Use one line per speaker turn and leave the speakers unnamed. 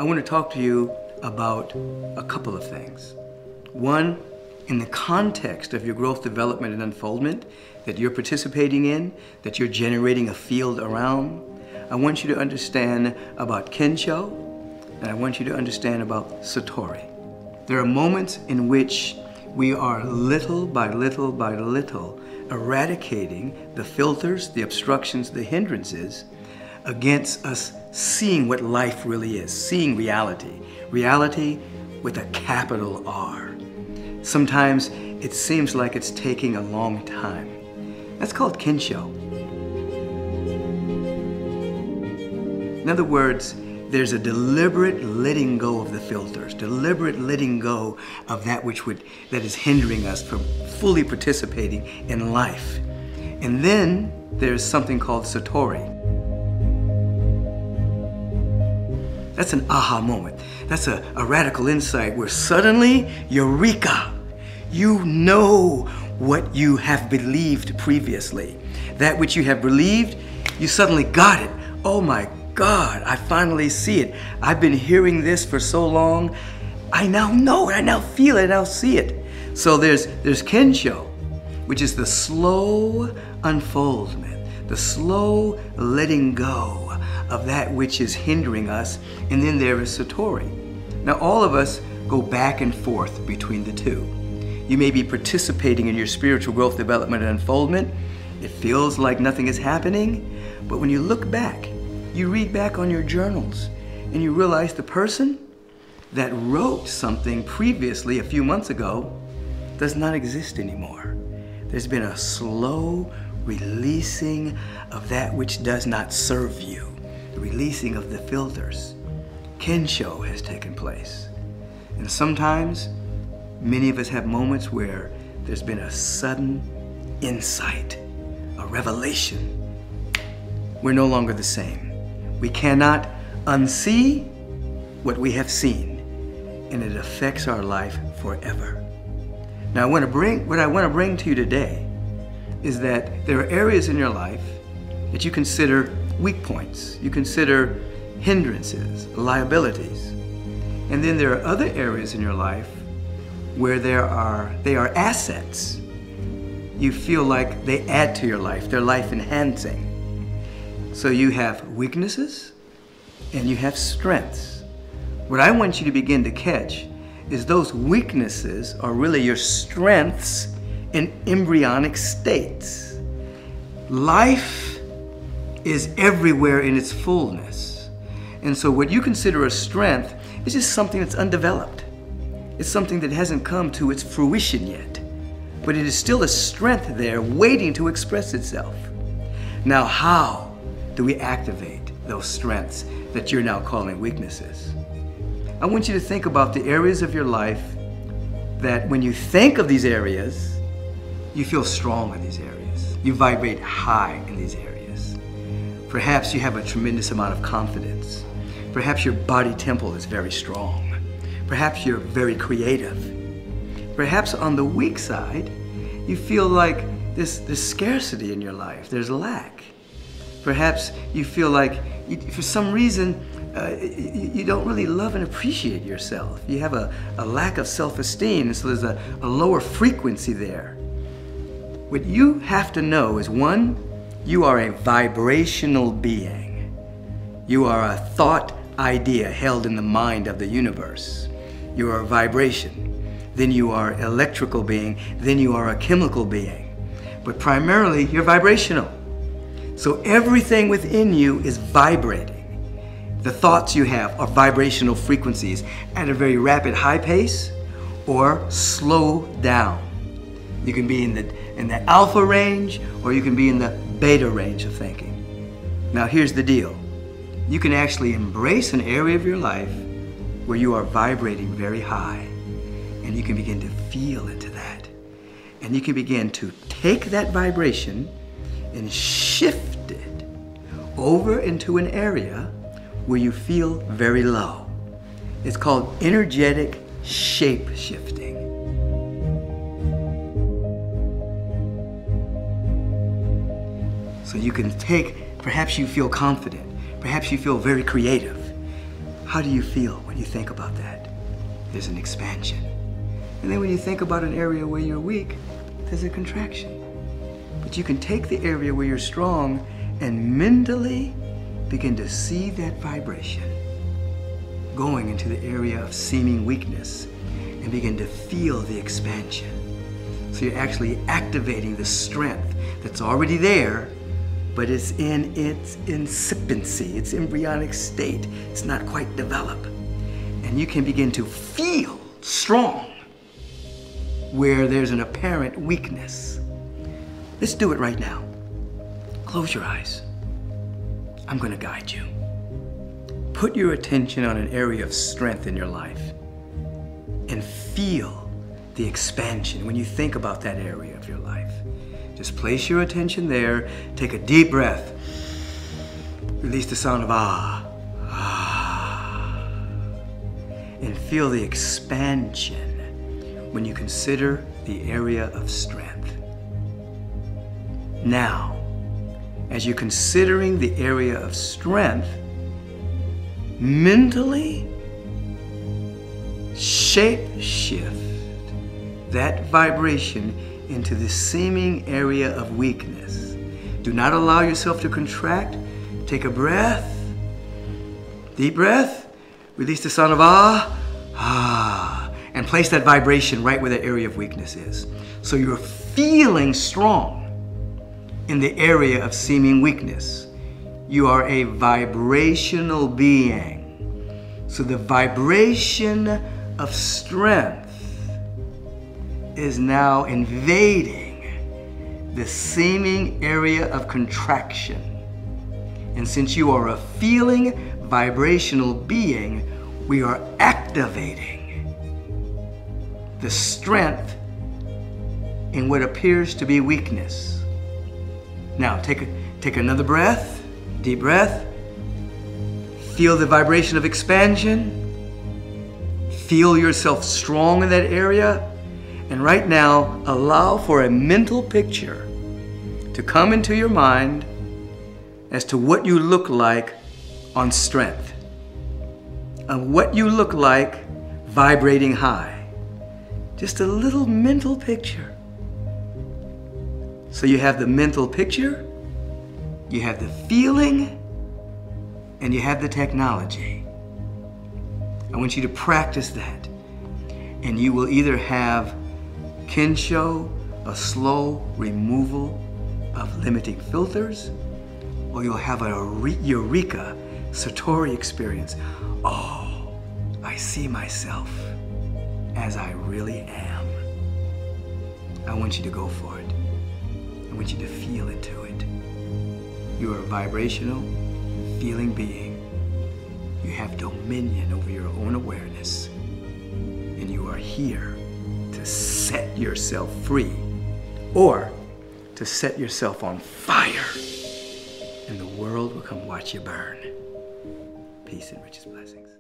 I want to talk to you about a couple of things. One, in the context of your growth, development, and unfoldment that you're participating in, that you're generating a field around, I want you to understand about Kensho, and I want you to understand about Satori. There are moments in which we are little by little by little eradicating the filters, the obstructions, the hindrances against us seeing what life really is, seeing reality. Reality with a capital R. Sometimes it seems like it's taking a long time. That's called Kensho. In other words, there's a deliberate letting go of the filters, deliberate letting go of that that is hindering us from fully participating in life. And then there's something called Satori. That's an aha moment. That's a radical insight where suddenly, eureka, you know what you have believed previously. That which you have believed, you suddenly got it. Oh my God, I finally see it. I've been hearing this for so long. I now know it, I now feel it, I now see it. So there's Kensho, which is the slow unfoldment, the slow letting go of that which is hindering us, and then there is Satori. Now all of us go back and forth between the two. You may be participating in your spiritual growth, development, and unfoldment. It feels like nothing is happening, but when you look back, you read back on your journals, and you realize the person that wrote something previously a few months ago does not exist anymore. There's been a slow releasing of that which does not serve you. The releasing of the filters. Kensho has taken place. And sometimes, many of us have moments where there's been a sudden insight, a revelation. We're no longer the same. We cannot unsee what we have seen, and it affects our life forever. Now, what I want to bring to you today is that there are areas in your life that you consider weak points, you consider hindrances, liabilities. And then there are other areas in your life where they are assets. You feel like they add to your life, they're life enhancing. So you have weaknesses and you have strengths. What I want you to begin to catch is those weaknesses are really your strengths in embryonic states. Life is everywhere in its fullness. And so what you consider a strength is just something that's undeveloped. It's something that hasn't come to its fruition yet, but it is still a strength there waiting to express itself. Now, how do we activate those strengths that you're now calling weaknesses? I want you to think about the areas of your life that when you think of these areas, you feel strong in these areas. You vibrate high in these areas. Perhaps you have a tremendous amount of confidence. Perhaps your body temple is very strong. Perhaps you're very creative. Perhaps on the weak side, you feel like there's scarcity in your life, there's lack. Perhaps you feel like, for some reason, you don't really love and appreciate yourself. You have a lack of self-esteem, and so there's a lower frequency there. What you have to know is, one, you are a vibrational being. You are a thought idea held in the mind of the universe. You are a vibration. Then you are an electrical being. Then you are a chemical being. But primarily, you're vibrational. So everything within you is vibrating. The thoughts you have are vibrational frequencies at a very rapid high pace or slow down. You can be in the alpha range, or you can be in the beta range of thinking. Now here's the deal. You can actually embrace an area of your life where you are vibrating very high, and you can begin to feel into that. And you can begin to take that vibration and shift it over into an area where you feel very low. It's called energetic shape shifting. So you can take, perhaps you feel confident, perhaps you feel very creative. How do you feel when you think about that? There's an expansion. And then when you think about an area where you're weak, there's a contraction. But you can take the area where you're strong and mentally begin to see that vibration going into the area of seeming weakness and begin to feel the expansion. So you're actually activating the strength that's already there, but it's in its incipiency, its embryonic state. It's not quite developed. And you can begin to feel strong where there's an apparent weakness. Let's do it right now. Close your eyes. I'm going to guide you. Put your attention on an area of strength in your life and feel the expansion when you think about that area of your life. Just place your attention there. Take a deep breath. Release the sound of ah. Ah. And feel the expansion when you consider the area of strength. Now, as you're considering the area of strength, mentally shape shift that vibration into the seeming area of weakness. Do not allow yourself to contract. Take a breath, deep breath, release the sound of ah, ah, and place that vibration right where that area of weakness is. So you're feeling strong in the area of seeming weakness. You are a vibrational being. So the vibration of strength is now invading the seeming area of contraction. And since you are a feeling vibrational being, we are activating the strength in what appears to be weakness. Now, take another breath, deep breath. Feel the vibration of expansion. Feel yourself strong in that area. And right now, allow for a mental picture to come into your mind as to what you look like on strength, and what you look like vibrating high. Just a little mental picture. So you have the mental picture, you have the feeling, and you have the technology. I want you to practice that. And you will either have Kensho, a slow removal of limiting filters, or you'll have a eureka, Satori experience. Oh, I see myself as I really am. I want you to go for it. I want you to feel into it. You are a vibrational, feeling being. You have dominion over your own awareness. And you are here to set yourself free, or to set yourself on fire. And the world will come watch you burn. Peace and riches blessings.